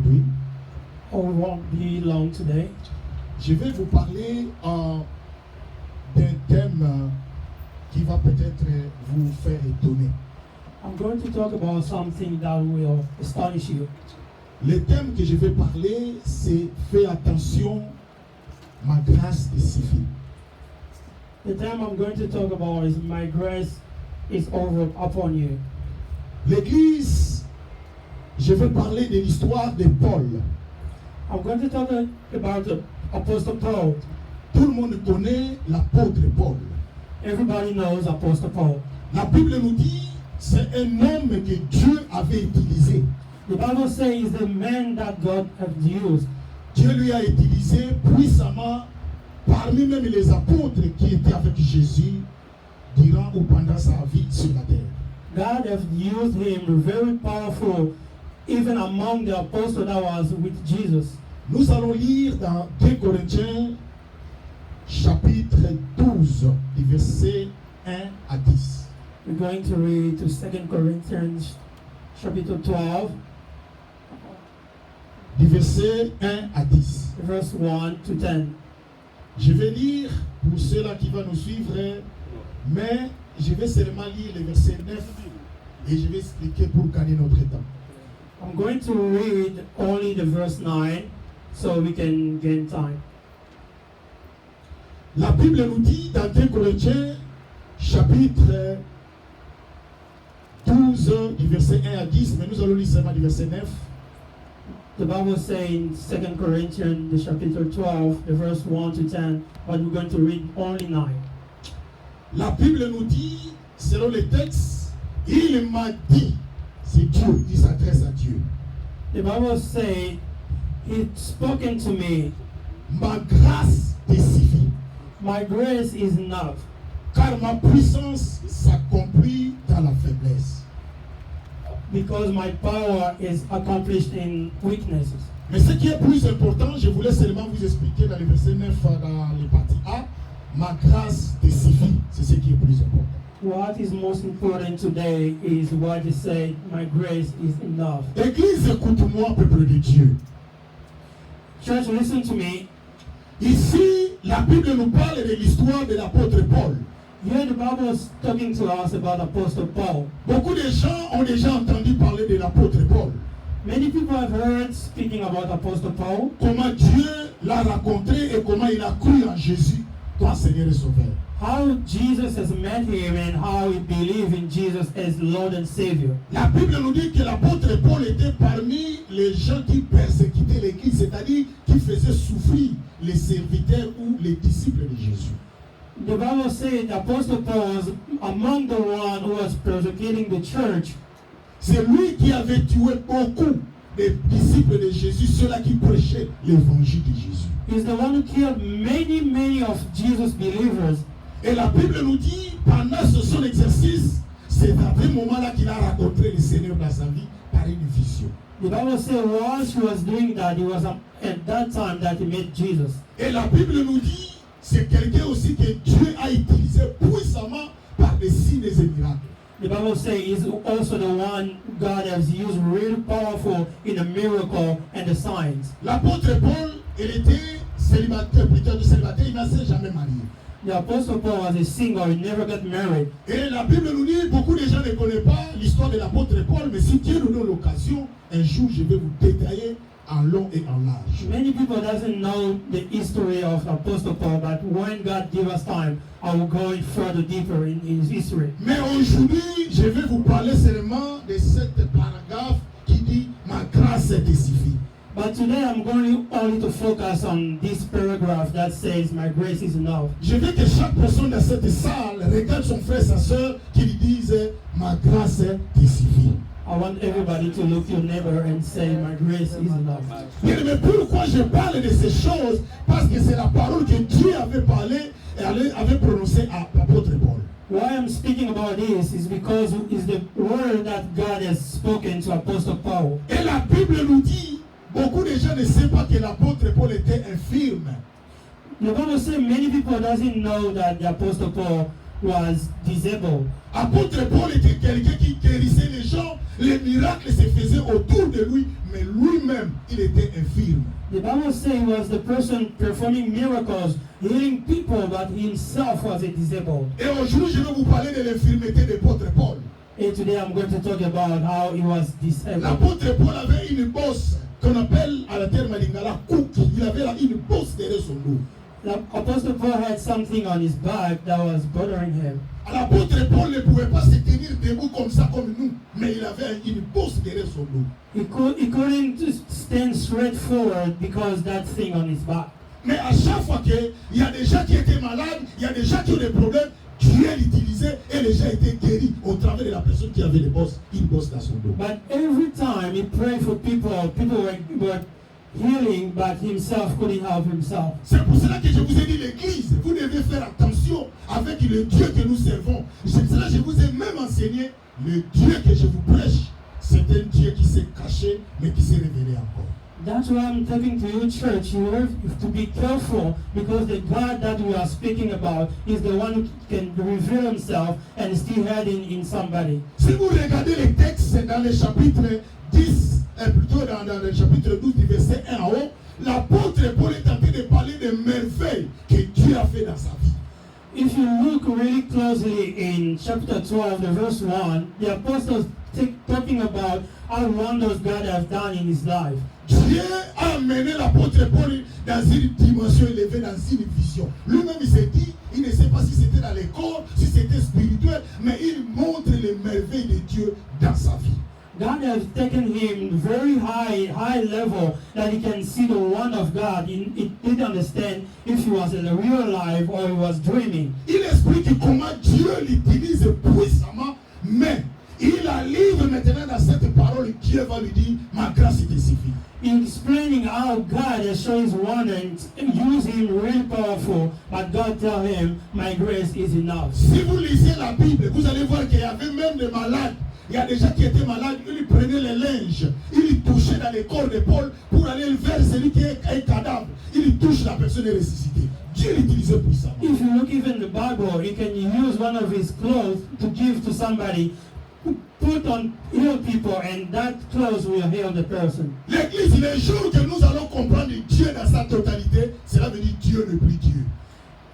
Oui. I won't be long today. Je vais vous parler d'un thème qui va peut-être vous faire étonner. I'm going to talk about something that will astonish you. Le thème que je vais parler, c'est « Fais attention, ma grâce te suffit ». The theme I'm going to talk about is My Grace is Over Upon You. L'Église, je vais parler de l'histoire de Paul. I'm going to talk about the Apostle Paul. Tout le monde connaît l'apôtre Paul. Everybody knows Apostle Paul. La Bible nous dit c'est un homme que Dieu avait utilisé. The Bible says he's the man that God has used. Dieu lui a utilisé puissamment parmi même les apôtres qui étaient avec Jésus durant ou pendant sa vie sur la terre. God has used him very powerful, even among the apostles that was with Jesus. Nous allons lire dans 2 Corinthiens chapitre 12, du verset 1 à 10. We're going to read to 2 Corinthians chapter 12, Du verset 1 à 10. verse 1 to 10. Je vais lire pour ceux-là qui vont nous suivre, mais je vais seulement lire le verset 9 et je vais expliquer pour gagner notre temps. I'm going to read only the verse 9 so we can gain time. La Bible nous dit dans 2 Corinthiens chapitre 12 du verset 1 à 10, mais nous allons lire seulement du verset 9. The Bible says in 2 Corinthians the chapter 12, the verse 1 to 10, but we're going to read only 9. La Bible nous dit, selon les textes, il m'a dit, c'est Dieu, il s'adresse à Dieu. The Bible says, He spoken to me, Ma grâce te suffit, my grace is enough, car ma puissance s'accomplit dans la faiblesse. because my power is accomplished in weaknesses. Mais ce qui est plus important, je voulais seulement vous expliquer dans le verset 9, dans les parties A, ma grâce te suffit, c'est ce qui est plus important. What is most important today is what He said, my grace is enough. Église, écoute-moi, peuple de Dieu. Church, listen to me. Ici, la Bible nous parle de l'histoire de l'apôtre Paul. Here the Bible is talking to us about Apostle Paul. Beaucoup de gens ont déjà entendu parler de l'apôtre Paul. Many people have heard speaking about Apostle Paul, Comment Dieu l'a rencontré et comment il a cru en Jésus, ton Seigneur et Sauveur. how Jesus has met him and how he believed in Jesus as Lord and Savior. La Bible nous dit que l'apôtre Paul était parmi les gens qui persécutaient l'Église, c'est-à-dire qui faisaient souffrir les serviteurs ou les disciples de Jésus. The Bible says the Apostle Paul was among the one who was persecuting the church. C'est lui qui avait tué beaucoup de disciples de Jésus, ceux-là qui prêchaient l'évangile de Jésus. He's the one who killed many of Jesus' believers. Et la Bible nous dit, pendant son exercice, c'est à ce moment-là qu'il a rencontré le Seigneur dans sa vie par une vision. The Bible says while he was doing that, it was at that time that he met Jesus. Et la Bible nous dit, c'est quelqu'un aussi que Dieu a utilisé puissamment par des signes et miracles. The Bible says he's also the one God has used really powerful in the miracle and the signs. L'apôtre Paul, il était célibataire, plutôt célibataire, il ne s'est jamais marié. The Apostle Paul was a single, he never got married. Et la Bible nous dit, beaucoup de gens ne connaissent pas l'histoire de l'apôtre Paul, mais si Dieu nous donne l'occasion, un jour je vais vous détailler en long et en large. Many people doesn't know the history of Apostle Paul, but when God give us time, I will go further deeper in his history. Mais aujourd'hui, je vais vous parler seulement de cette paragraphe qui dit « Ma grâce te suffit ». But today I'm going only to focus on this paragraph that says, my grace is enough. Je veux que chaque personne dans cette salle regarde son frère et sa soeur qui lui disent « Ma grâce te suffit ». I want everybody to look your neighbor and say, my grace is enough. Bien, mais pourquoi je parle de ces choses? Parce que c'est la parole que Dieu avait parlé et avait prononcée à l'apôtre Paul. Why I'm speaking about this is because it's the word that God has spoken to Apostle Paul. Et la Bible nous dit, beaucoup de gens ne savent pas que l'apôtre Paul était infirme. The Bible says many people doesn't know that the Apostle Paul was disabled. Apôtre Paul était quelqu'un qui guérissait les gens, les miracles se faisaient autour de lui, mais lui-même, il était infirme. The Bible says he was the person performing miracles, healing people, but he himself was a disabled. Et aujourd'hui, je vais vous parler de l'infirmité de l'apôtre Paul. And today I'm going to talk about how he was disabled. L'apôtre Paul avait une bosse qu'on appelle à la terre malingala cook. Il avait là une bosse derrière son dos. The Apostle Paul had something on his back that was bothering him. L'apôtre Paul ne pouvait pas se tenir debout comme ça, comme nous, mais il avait une bosse derrière son dos. He couldn't just stand straight forward because that thing on his back. Mais à chaque fois qu'il y a des gens qui étaient malades, il y a des gens qui ont des problèmes, Dieu l'utilisait et les gens étaient guéris au travers de la personne qui avait une bosse dans son dos. But every time he prayed for people, people were healing, but himself couldn't help himself. C'est pour cela que je vous ai dit, l'église, vous devez faire attention avec le Dieu que nous servons. C'est pour cela que je vous ai même enseigné, le Dieu que je vous prêche, c'est un Dieu qui s'est caché, mais qui s'est révélé encore. That's why I'm talking to you, church. You have to be careful because the God that we are speaking about is the one who can reveal himself and still hiding in somebody. Si vous regardez les textes dans le chapitre 10, plutôt dans le chapitre 12 du verset 1 en haut, l'apôtre Paul est en train de parler des merveilles que Dieu a fait dans sa vie. If you look really closely in chapter 12, the verse 1, the apostles talking about how wonders God has done in his life. Dieu a amené l'apôtre Paul dans une dimension élevée, dans une vision. Lui-même, il s'est dit, il ne sait pas si c'était dans les corps, si c'était spirituel, mais il montre les merveilles de Dieu dans sa vie. God has taken him very high level that he can see the one of God. He didn't understand if he was in a real life or he was dreaming. Il explique comment Dieu l'utilise puissamment, mais il livre maintenant dans cette parole, Dieu va lui dire, ma grâce te suffit. Explaining how God has shown his wonder and used him really powerful, but God tell him, my grace is enough. Si vous lisez la Bible, vous allez voir qu'il y avait même des malades. Il y a des gens qui étaient malades, ils prenaient les linges, ils touchaient dans les corps de Paul pour aller vers celui qui est un cadavre. Ils touchent la personne ressuscitée. Dieu l'utilisait puissamment. If you look even in the Bible, he can use one of his clothes to give to somebody, put on heal people, and that clothes will heal the person. L'église, les jours que nous allons comprendre Dieu dans sa totalité, cela veut dire Dieu n'est plus Dieu.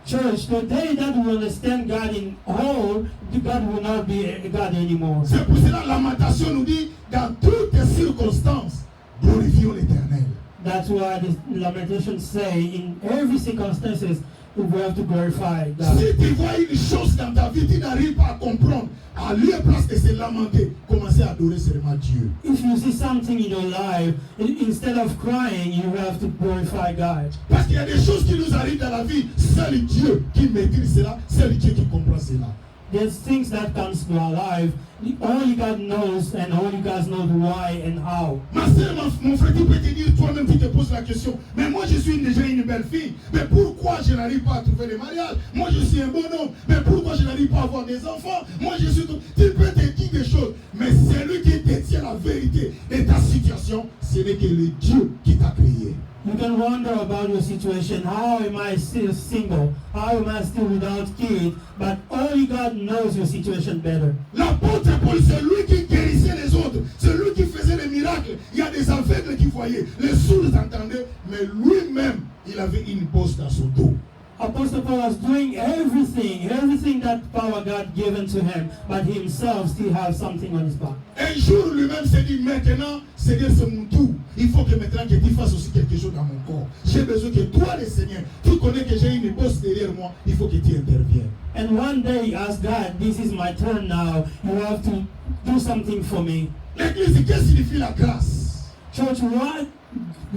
Church, the day that we understand God in whole, God will not be a God anymore. C'est pour cela que Lamentation nous dit, dans toutes les circonstances, glorifions l'Éternel. That's why the Lamentations say, in every circumstances, we have to glorify God. Si tu vois une chose dans ta vie, tu n'arrives pas à comprendre, à lieu place de se lamenter, commencez à adorer seulement Dieu. If you see something in your life, instead of crying, you have to glorify God. Parce qu'il y a des choses qui nous arrivent dans la vie, seul Dieu qui maîtrise cela, seul Dieu qui comprend cela. There's things that comes to our life. Only God knows, and only God knows why and how. Ma soeur, mon frère, tu peux te dire toi-même, tu te poses la question, mais moi je suis déjà une belle fille, mais pourquoi je n'arrive pas à trouver des mariages? Moi je suis un bon homme, mais pourquoi je n'arrive pas à avoir des enfants? Moi je suis... Tu peux te dire des choses, mais celui qui détient la vérité de ta situation, ce n'est que le Dieu qui t'a créé. You can wonder about your situation. How am I still single? How am I still without kids? But only God knows your situation better. L'apôtre Paul, c'est lui qui guérissait les autres. C'est lui qui faisait les miracles. Il y a des aveugles qui voyaient. Les sourds entendaient. Mais lui-même, il avait une bosse dans son dos. Apostle Paul was doing everything that power God given to him, but himself still has something on his back. Un jour, lui-même s'est dit, maintenant, Seigneur, c'est mon tour. Il faut que maintenant que tu fasses aussi quelque chose dans mon corps. J'ai besoin que toi, le Seigneur, tu connais que j'ai une bosse derrière moi. Il faut que tu interviennes. And one day he asked God, this is my turn now. You have to do something for me. L'église, qu'est-ce que signifie la grâce? Church, what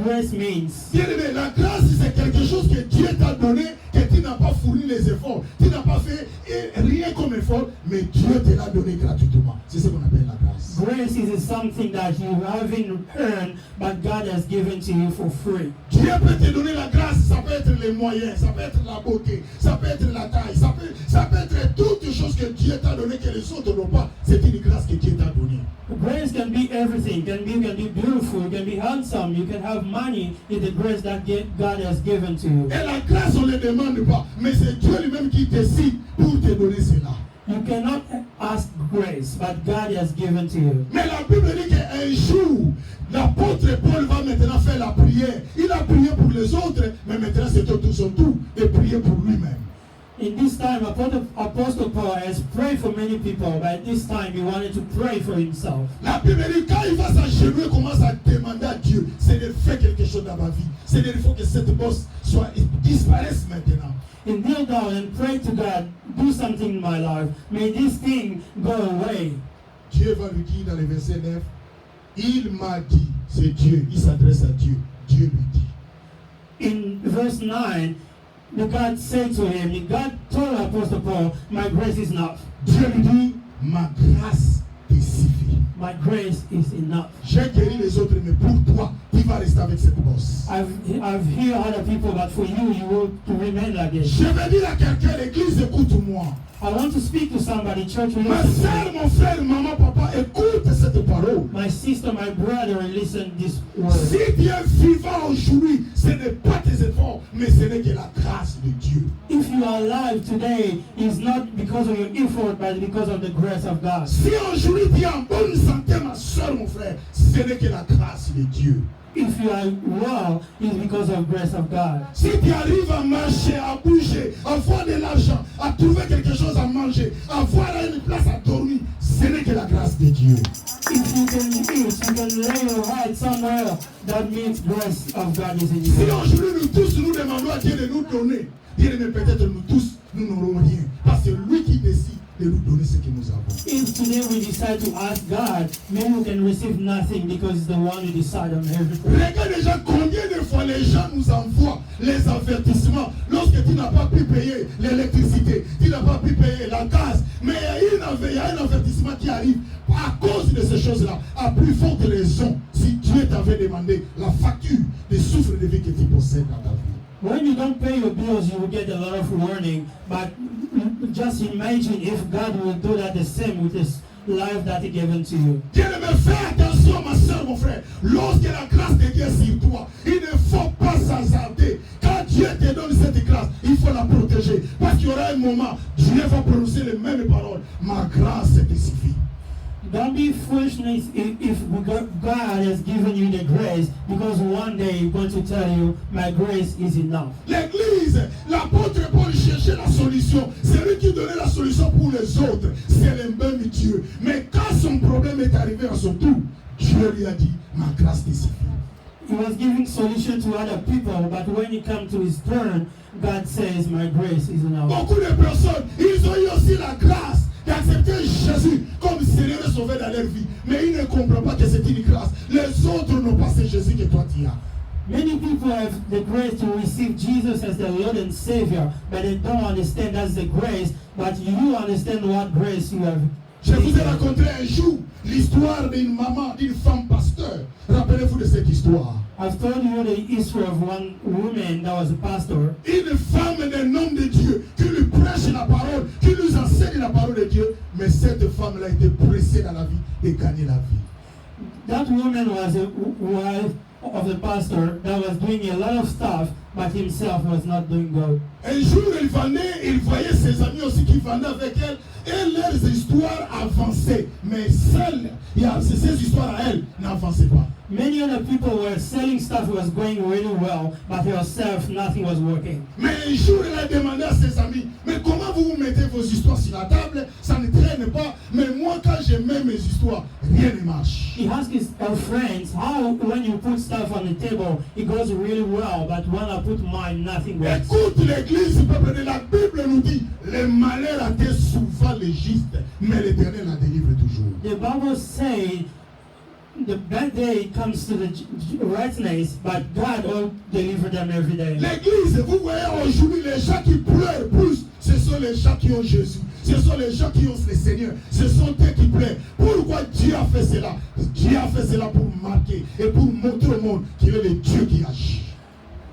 grace means? Bien aimé, la grâce, c'est quelque chose que Dieu t'a donné, que tu n'as pas fourni les efforts. Tu n'as pas fait rien comme effort, mais Dieu te l'a donné gratuitement. C'est ce qu'on appelle la grâce. Grace is something that you haven't earned, but God has given to you for free. Dieu peut te donner la grâce, ça peut être les moyens, ça peut être la beauté, ça peut être la taille, ça peut être toutes choses que Dieu t'a donné que les autres n'ont pas. C'est une grâce que Dieu t'a donnée. Grace can be everything. You can be beautiful, you can be handsome, you can have money in the grace that God has given to you. Et la grâce, on ne le demande pas, mais c'est Dieu lui-même qui décide pour te donner cela. You cannot ask grace, but God has given to you. Mais la Bible dit qu'un jour, l'apôtre Paul va maintenant faire la prière. Il a prié pour les autres, mais maintenant c'est tout son tour de prier pour lui-même. In this time, Apostle Paul has prayed for many people, but this time he wanted to pray for himself. La Bible dit quand il va s'agenouiller, commence à demander à Dieu, c'est de faire quelque chose dans ma vie. C'est de faut que cette bosse disparaisse maintenant. He kneel down and pray to God, do something in my life. May this thing go away. Dieu va lui dire dans le verset 9, il m'a dit, c'est Dieu, il s'adresse à Dieu, Dieu lui dit. In verse 9, the God said to him, God told Apostle Paul, my grace is enough. Dieu lui dit, ma grâce te suffit. My grace is enough. J'ai guéri les autres, mais pour toi, tu vas rester avec cette bosse. I've healed other people, but for you, you will to remain like this. Je vais dire à quelqu'un, l'église, écoute-moi. I want to speak to somebody, church. Ma soeur, mon frère, maman, papa, écoute cette parole. My sister, my brother, listen this word. Si tu es vivant aujourd'hui, ce n'est pas tes efforts, mais ce n'est que la grâce de Dieu. If you are alive today, it's not because of your effort, but because of the grace of God. Si aujourd'hui tu es en bonne santé, ma soeur, mon frère, ce n'est que la grâce de Dieu. If you are well, it's because of grace of God. Si tu arrives à marcher, à bouger, à avoir de l'argent, à trouver quelque chose à manger, à avoir une place à dormir, ce n'est que la grâce de Dieu. If you can eat, you can lay your head somewhere, that means grace of God is in Si you. aujourd'hui nous tous nous demandons à Dieu de nous donner, Dieu mais peut-être nous tous, nous n'aurons rien. Parce que lui qui décide de nous donner ce que nous avons. If today we decide to ask God, maybe we can receive nothing because it's the one who decides on everything. Regarde déjà combien de fois les gens nous envoient les avertissements lorsque tu n'as pas pu payer l'électricité, tu n'as pas pu payer la gaz. Mais il y a un avertissement qui arrive à cause de ces choses-là. À plus forte raison, si Dieu t'avait demandé la facture des souffles de vie que tu possèdes dans ta vie. When you don't pay your bills, you will get a lot of warning. But just imagine if God will do that the same with His life that He given to you. Bien-aimé, fais attention, ma soeur, mon frère. Lorsque la grâce de Dieu est sur toi, il ne faut pas s'hasarder. Quand Dieu te donne cette grâce, il faut la protéger. Parce qu'il y aura un moment, Dieu va prononcer les mêmes paroles. Ma grâce te suffit. Don't be foolishness if God has given you the grace, because one day He's going to tell you, my grace is enough. L'église, l'apôtre Paul cherchait la solution. C'est lui qui donnait la solution pour les autres. C'est le même Dieu. Mais quand son problème est arrivé à son tour, Dieu lui a dit, ma grâce te suffit. He was giving solution to other people, but when it comes to his turn, God says, my grace is enough. Beaucoup de personnes, ils ont eu aussi la grâce d'accepter Jésus comme Seigneur et Sauveur dans leur vie. Mais ils ne comprennent pas que c'est une grâce. Les autres n'ont pas ce Jésus que toi tu as. Many people have the grace to receive Jesus as their Lord and Savior, but they don't understand that's the grace, but you understand what grace you have. Je vous ai raconté un jour l'histoire d'une maman, d'une femme pasteur. Rappelez-vous de cette histoire. I've told you the history of one woman that was a pastor. Une femme d'un homme de Dieu qui lui prêche la parole, qui nous enseigne la parole de Dieu. Mais cette femme-là était pressée dans la vie de gagner la vie. That woman was a wife of the pastor that was doing a lot of stuff, but himself was not doing good. Un jour, il voyait ses amis aussi qui vendaient avec elle, et leurs histoires avançaient. Mais ces histoires à elle n'avançaient pas. Many other people were selling stuff, was going really well, but herself, nothing was working. Mais un jour, elle a demandé à ses amis, mais comment vous mettez vos histoires sur la table? Ça ne traîne pas. Mais moi, quand je mets mes histoires, rien ne marche. He asked her friends, how when you put stuff on the table, it goes really well, but when I put mine, nothing works. Écoute l'église, peuple de la Bible nous dit, le malheur atteint souvent les justes, mais l'Éternel la délivre toujours. The Bible says, the bad day comes to the righteousness, but God will deliver them every day. L'église, vous voyez aujourd'hui les gens qui pleurent plus, ce sont les gens qui ont Jésus. Ce sont les gens qui ont le Seigneur. Ce sont eux qui pleurent. Pourquoi Dieu a fait cela? Dieu a fait cela pour marquer et pour montrer au monde qu'il est le Dieu qui agit.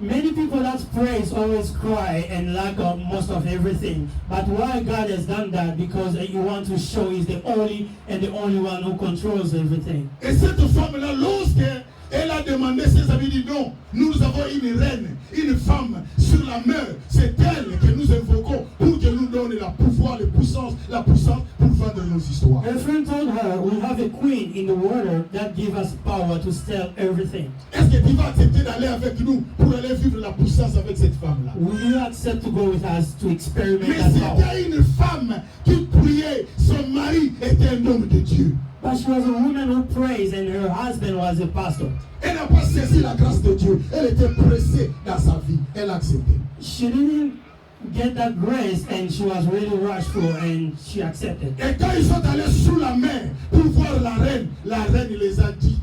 Many people that praise always cry and lack of most of everything. But why God has done that? Because He wants to show He's the only one who controls everything. Et cette femme-là, lorsqu'elle a demandé, ses amis dit non, nous avons une reine, une femme sur la mer. C'est elle que nous invoquons pour que nous donne la pouvoir, la puissance pour vendre nos histoires. Her friend told her, we have a queen in the water that gives us power to sell everything. Est-ce que tu vas accepter d'aller avec nous pour aller vivre la puissance avec cette femme-là? Will you accept to go with us to experiment Mais that power? c'était une femme qui priait, son mari était un homme de Dieu. But she was a woman who prays and her husband was a pastor. Elle n'a pas saisi la grâce de Dieu. Elle était pressée dans sa vie. Elle a accepté. She didn't get that grace and she was really rushful and she accepted. Et quand ils sont allés sous la mer pour voir la reine les a dit,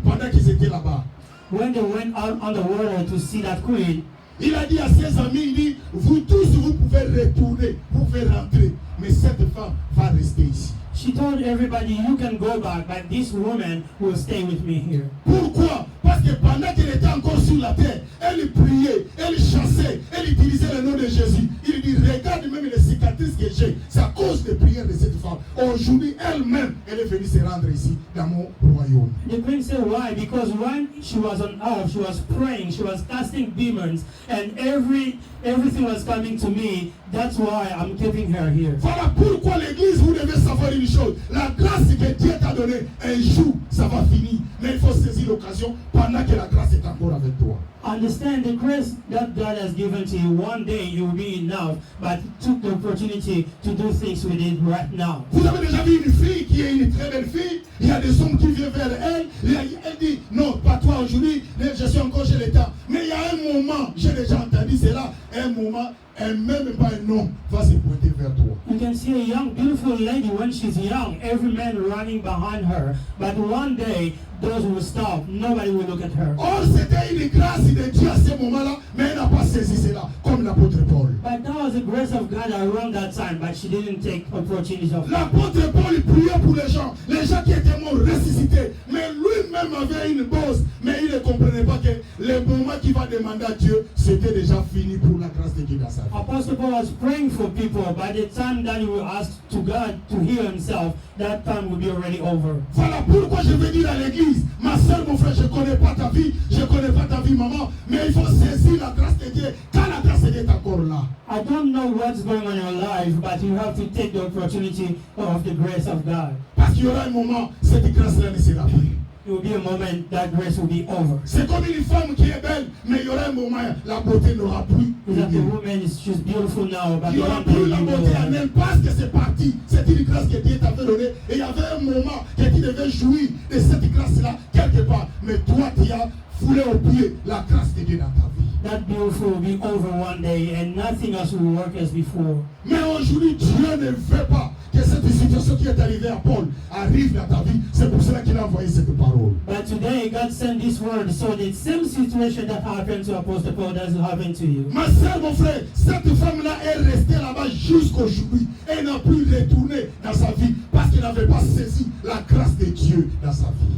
pendant qu'ils étaient là-bas, When they went out on the water to see that queen, il a dit à ses amis, il dit, vous tous, vous pouvez retourner, vous pouvez rentrer, mais cette femme va rester ici. she told everybody, you can go back, but this woman will stay with me here. Pourquoi? Parce que pendant qu'elle était encore sur la terre, elle priait, elle chassait, elle utilisait le nom de Jésus. Il dit, regarde même les cicatrices que j'ai. C'est à cause des prières de cette femme. Aujourd'hui, elle-même, elle est venue se rendre ici, dans mon royaume. The queen said, why? Because when she was on earth, she was praying, she was casting demons, and everything was coming to me. That's why I'm keeping her here. Voilà pourquoi l'église, vous devez savoir une chose. La grâce que Dieu t'a donnée, un jour, ça va finir. Mais il faut saisir l'occasion pendant que la grâce est encore avec toi. Understand the grace that God has given to you. One day you will be enough, but took the opportunity to do things with it right now. Vous avez déjà vu une fille qui est une très belle fille. Il y a des hommes qui viennent vers elle. Elle dit, non, pas toi aujourd'hui, je suis encore chez l'État. Mais il y a un moment, j'ai déjà entendu cela, un moment, et même pas un homme va se pointer vers toi. You can see a young, beautiful lady when she's young, every man running behind her. But one day, those will stop. Nobody will look at her. Or, c'était une grâce de Dieu à ce moment-là, mais elle n'a pas saisi cela, comme l'apôtre Paul. But that was the grace of God around that time, but she didn't take opportunities of it. L'apôtre Paul priait pour les gens qui étaient morts ressuscités. Mais lui-même avait une bosse, mais il ne comprenait pas que le moment qu'il va demander à Dieu, c'était déjà fini pour la grâce de Dieu dans sa vie. Apostle Paul was praying for people. By the time that he will ask to God to heal himself, that time will be already over. Voilà pourquoi je veux dire à l'église, ma soeur, mon frère, je ne connais pas ta vie, je ne connais pas ta vie, maman, mais il faut saisir la grâce de Dieu quand la grâce de Dieu est encore là. I don't know what's going on in your life, but you have to take the opportunity of the grace of God. Parce qu'il y aura un moment, cette grâce-là ne sera plus. It will be a moment that grace will be over. C'est comme une femme qui est belle, mais il y aura un moment, la beauté n'aura plus. It's like the woman is just beautiful now, but Il n'y aura plus la beauté à même parce que c'est parti. C'est une grâce que Dieu t'avait donnée. Et il y avait un moment que tu devais jouir de cette grâce-là quelque part. Mais toi, tu as foulé au pied la grâce de Dieu dans ta vie. that beautiful will be over one day and nothing else will work as before. Mais aujourd'hui, Dieu ne veut pas que cette situation qui est arrivée à Paul arrive dans ta vie. C'est pour cela qu'il a envoyé cette parole. But today, God sent this word so the same situation that happened to Apostle Paul doesn't happen to you. Ma soeur, mon frère, cette femme-là est restée là-bas jusqu'aujourd'hui. Elle n'a plus retourné dans sa vie parce qu'elle n'avait pas saisi la grâce de Dieu dans sa vie.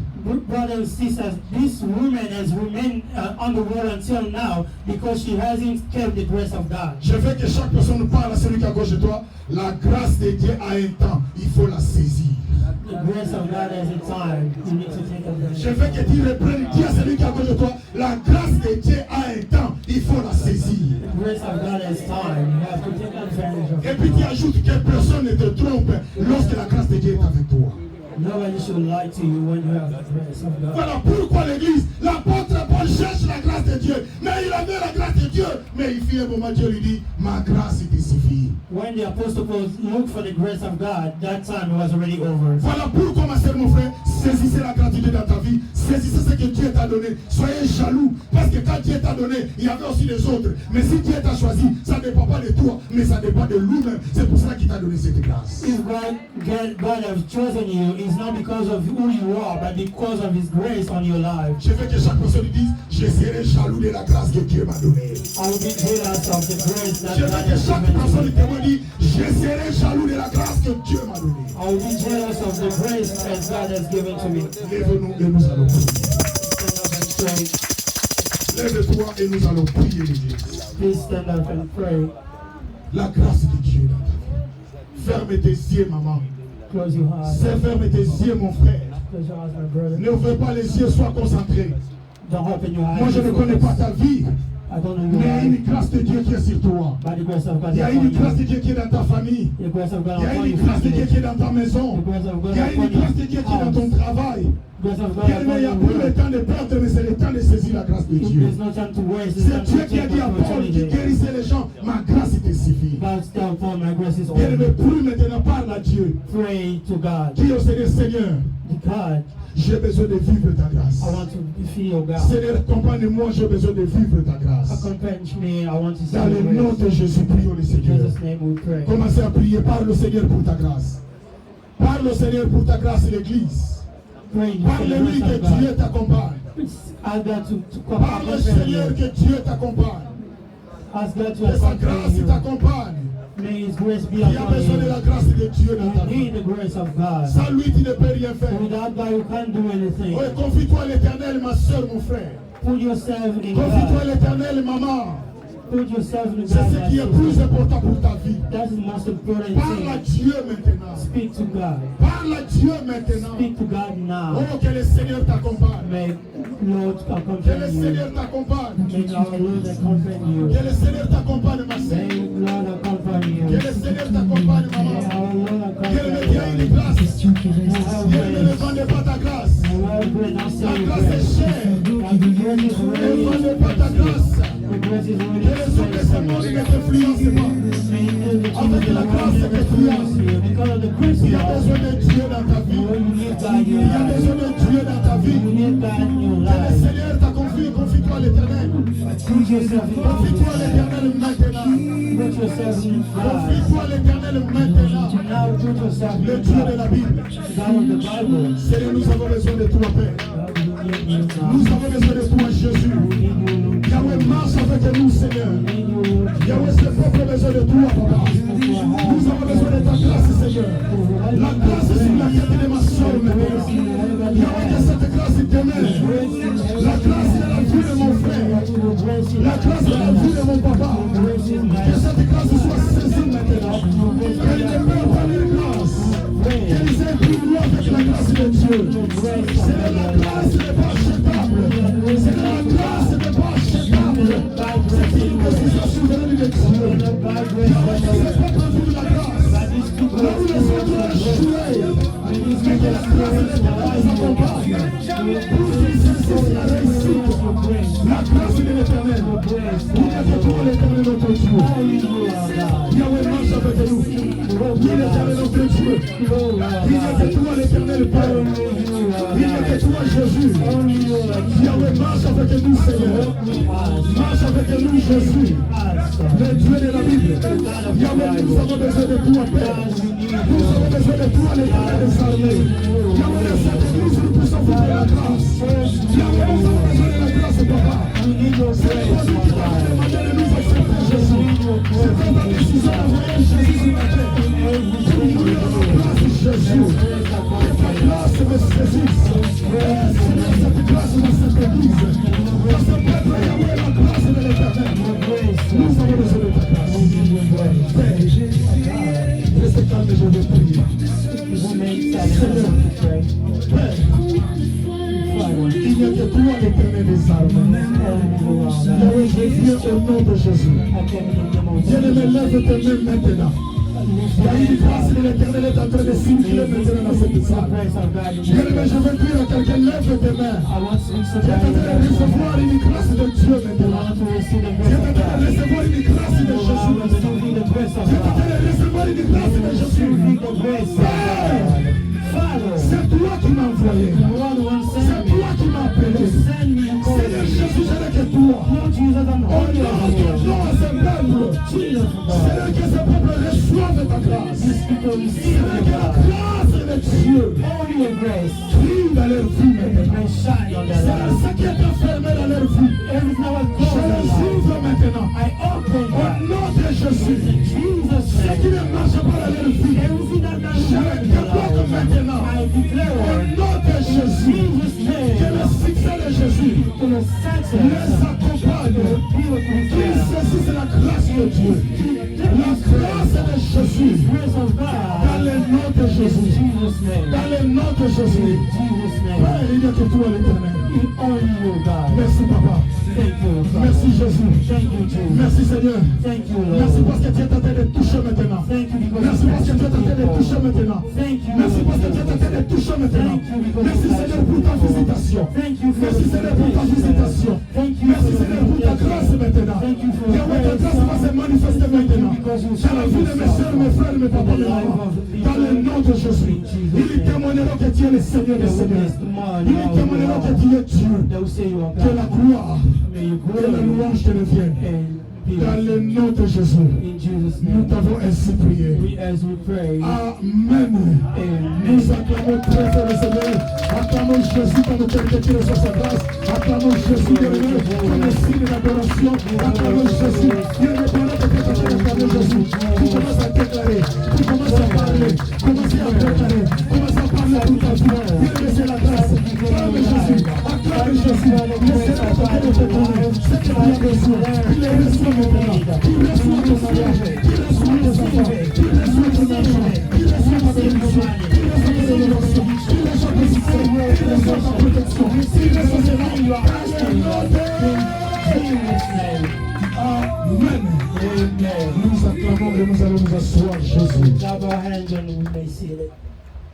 Brothers and sisters, this woman has remained on the word until now because she hasn't kept the grace of God. Je veux que chaque personne parle à celui qui est à gauche de toi. La grâce de Dieu a un temps. Il faut la saisir. The grace of God has a time. You need to take advantage. Je veux que tu reprennes. Dis à celui qui est à gauche de toi. La grâce de Dieu a un temps. Il faut la saisir. The grace of God has time. You have to take advantage of Et it. puis tu ajoutes que personne ne te trompe lorsque la grâce de Dieu est avec toi. Nobody should lie to you when you have the grace of God. Voilà pourquoi l'église, l'apôtre Paul cherche la grâce de Dieu. Mais il avait la grâce de Dieu. Mais il fit un moment, Dieu lui dit, ma grâce te suffit. When the Apostle Paul looked for the grace of God, that time was already over. Voilà pourquoi, ma soeur, mon frère, saisissez la grâce de Dieu dans ta vie. Saisissez ce que Dieu t'a donné. Soyez jaloux. Parce que quand Dieu t'a donné, il y avait aussi les autres. Mais si Dieu t'a choisi, ça ne dépend pas de toi, mais ça dépend de lui-même. C'est pour cela qu'il t'a donné cette grâce. If God has chosen you, it's not because of who you are, but because of His grace on your life. Je veux que chaque personne lui dise, je serai jaloux de la grâce que Dieu m'a donnée. I will be jealous of the grace that Je God veux que has chaque given to personne me. lui dit, je serai jaloux de la grâce que Dieu m'a donnée. I will be jealous of the grace that God has given to me. Lève-nous et nous allons prier. Stand up and pray. Lève-toi et nous allons prier l'Église. Please stand up and pray. La grâce de Dieu dans ta vie. Ferme tes yeux, maman. Close your eyes. Ferme tes yeux, mon frère. Close your eyes, my brother. Ne ouvre pas les yeux, sois concentré. Don't open your eyes. Moi, je ne connais pas ta vie. I don't know Mais il y a your une life. grâce de Dieu qui est sur toi. By the grace of God, Il y a une grâce de Dieu qui est dans ta famille. the grace of God Il y a upon une your grâce de Dieu family. qui est dans ta maison. The grace of God Il y a upon une grâce de your Dieu qui est dans ton house. travail. Grace of God Bien, mais upon il n'y a your plus le work. temps de perdre, mais c'est le temps de saisir la grâce de Dieu. There's no time to waste. It's C'est time Dieu to qui a take dit à Paul qui opportunity. guérissait les gens. Ma grâce te suffit. God's tell Paul, my grace is Bien, mais all. plus maintenant, parle à Dieu. Pray to God. Dis au Seigneur, Seigneur, God, j'ai besoin de vivre ta grâce. I want to feel your God. Seigneur, accompagne-moi, j'ai besoin de vivre ta grâce. Accompany me. I want to see Dans your le nom grace. de Jésus, prions le In Seigneur. Jesus' name we pray. Commencez à prier, parle au Seigneur pour ta grâce. Parle au Seigneur pour ta grâce, l'Église. Pray for the Parle-lui grace que of Dieu God. t'accompagne. Ask God to Parle au accompany Seigneur you. que Dieu t'accompagne. Ask God to Que sa accompany grâce you. t'accompagne. May His grace be Qui a upon besoin de la you. grâce de Dieu dans ta You vie. need the grace of God. Sans lui, tu ne peux rien faire. Without God, you can't do anything. Oui, confie-toi à l'Éternel, ma soeur, mon frère. Put yourself in Confie-toi à God. l'Éternel, maman. Put yourself in C'est God. ce qui est plus important pour ta vie. That's the most important Parle à thing. Dieu maintenant. Speak to God. Parle à Dieu maintenant. Speak to God now. Oh, que le Seigneur t'accompagne. May Lord Que le accompany you. Seigneur t'accompagne. May our Lord accompany you. Que le Seigneur t'accompagne, ma soeur. May Lord accompany you. Que le Seigneur t'accompagne, May maman. our Lord Dieu ne accompany vient une you. grâce. Question qui reste. Dieu ne me vendait pas ta grâce. Lord, we don't say La your grâce est grace. chère. God, the grace is Ne really vendez pas ta grâce. The grace is Que really les hommes de ce monde ne t'influencent pas. Avec la grâce de because of the grace Il y of a God. besoin de Dieu dans ta vie. You need God in Il your y a life. besoin de Dieu dans ta vie. You need God in your Que le life. Seigneur t'a confié, confie-toi à l'Éternel. Put yourself in Confie-toi à God. l'Éternel maintenant. Put yourself in God. Confie-toi à l'Éternel maintenant. Now put yourself Le in Dieu de la God. Bible. God of the Bible. Seigneur, nous avons besoin de toi, Père. God, we need you now. Nous avons besoin de toi, Jésus. We need you, Lord. Yahweh, marche avec nous, Seigneur. We need you, Lord. Yahweh, c'est propre besoin de toi, Papa. Nous avons besoin de ta grâce, Seigneur. La grâce sur la tête de ma soeur maintenant. Yahweh, que cette grâce demeure. La grâce de la vie de mon frère. La grâce de la vie de mon papa. Que cette grâce soit saisie maintenant. Qu'elle ne perd pas les grâces. Qu'elle aient plus loin avec la grâce de Dieu. C'est de la grâce n'est pas achetable. C'est de la grâce n'est pas achetable. C'est une décision souveraine de Dieu. Yahweh, que c'est pas prévu de la grâce. Là où les autres ont échoué, mais que la grâce de l'Éternel les accompagne. Pour qu'ils saisissent la réussite. La grâce de l'Éternel. Vous êtes pour l'Éternel notre Dieu. Yahweh marche avec nous. Il est l'Éternel notre Dieu. Il est toi l'Éternel Père. Il est toi Jésus. Yahweh marche avec nous Seigneur. Marche avec nous Jésus. Le Dieu de la Bible. Yahweh, nous avons besoin de toi Père. Nous avons besoin de toi l'Éternel des armées. Yahweh, le Saint-Église, nous poussons pour la grâce. Yahweh, nous avons besoin de la grâce Papa. C'est toi qui vas nous demander de nous accepter Jésus. C'est toi ta décision d'envoyer Jésus sur la terre. Pour nous dans la grâce Jésus. Que ta grâce me saisisse. Seigneur, cette grâce dans cette église. Dans ce peuple, Yahweh, la grâce de l'Éternel. Nous avons besoin de ta grâce. Père, restez calme, je vais prier. Père, il n'y a que toi l'Éternel des armes. Yahweh, je viens au nom de Jésus. Bien-aimé, lève tes mains maintenant. Il y a une grâce de l'Éternel est en train de circuler maintenant dans cette salle. Bien-aimé, je veux dire à quelqu'un, lève tes mains. Tu es en train de recevoir une grâce de Dieu maintenant. Tu es en train de recevoir une grâce de Jésus maintenant. Tu es en train de recevoir une grâce de Jésus. Père, c'est toi qui m'as envoyé. C'est toi qui m'as appelé. Seigneur Jésus, je n'ai que toi. Honore ton nom à ce peuple. Seigneur, que ce peuple reçoive ta grâce. Seigneur, que la grâce de Dieu brille dans leur vie maintenant. Seigneur, ce qui est enfermé dans leur vie, je les ouvre maintenant. Au nom de Jésus, ce qui ne marche pas dans leur vie, je les débloque maintenant. Au nom de Jésus, que le succès de Jésus, le accompagne, qui saisisse la grâce de Dieu, la grâce de Jésus, dans le nom de Jésus, dans le nom de Jésus. Père, il y a que toi l'éternel. Merci papa. Merci Jésus. Merci Seigneur. Merci parce que tu es en train de toucher maintenant. Merci parce que tu es en train de toucher maintenant. Merci parce que tu es en train de toucher maintenant. Merci Seigneur pour ta visitation. Merci Seigneur pour ta visitation. Merci Seigneur pour ta grâce maintenant. Que ta grâce va se manifester maintenant. Dans la vie de mes soeurs, mes frères, mes papas, mes mamans. Dans le nom de Jésus. Ils témoigneront que tu es le Seigneur des Seigneurs. Ils témoigneront que tu es Dieu. Que la gloire et la louange te reviennent. Dans le nom de Jésus, nous t'avons ainsi prié. Amen. Nous acclamons très fort le Seigneur. Acclamons Jésus comme autorité qui reçoit sa grâce. Acclamons Jésus de Dieu comme le signe d'adoration. Acclamons Jésus. Il est le bonheur de t'acclamer Jésus. Tu commences à déclarer. Tu commences à parler. Commencez à déclarer. Commencez à parler pour ta vie. Il est laissé la grâce. Acclame Jésus. Acclame Jésus. Laissez la grâce de te donner. C'est que tu as besoin. Il est reçu. Il reçoit ton mariage, il reçoit tes enfants, il reçoit ton argent, il reçoit ta bénédiction, il reçoit tes élévations, il reçoit tes succès, il reçoit ta protection, il reçoit tes mains. Amen. Nous acclamons et nous allons nous asseoir, Jésus.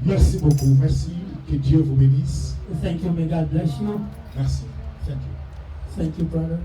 Merci beaucoup. Merci. Que Dieu vous bénisse. Thank you. May God bless you. Merci. Thank you. Thank you, brother.